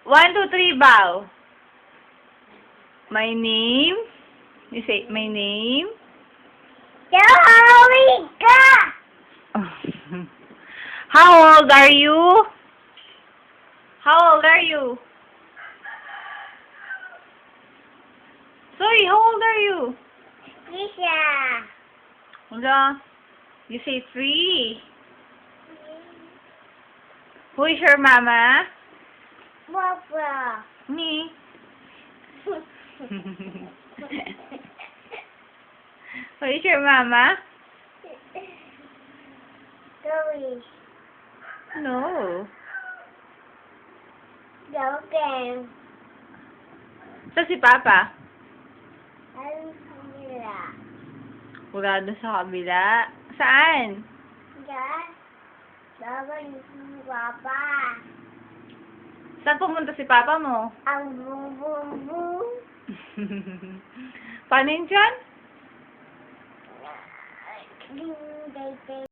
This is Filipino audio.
1, 2, 3, bow. My name. You say, my name. How old are you? How old are you? Sorry, how old are you? Wala. You say 3. Who is your mama? Me. Who is your mama? No. Sa si Papa? Wala doon sa kabila. Saan? Saan pumunta si Papa mo? Ang boom boom boom. Paano yun dyan? Ding, day, day.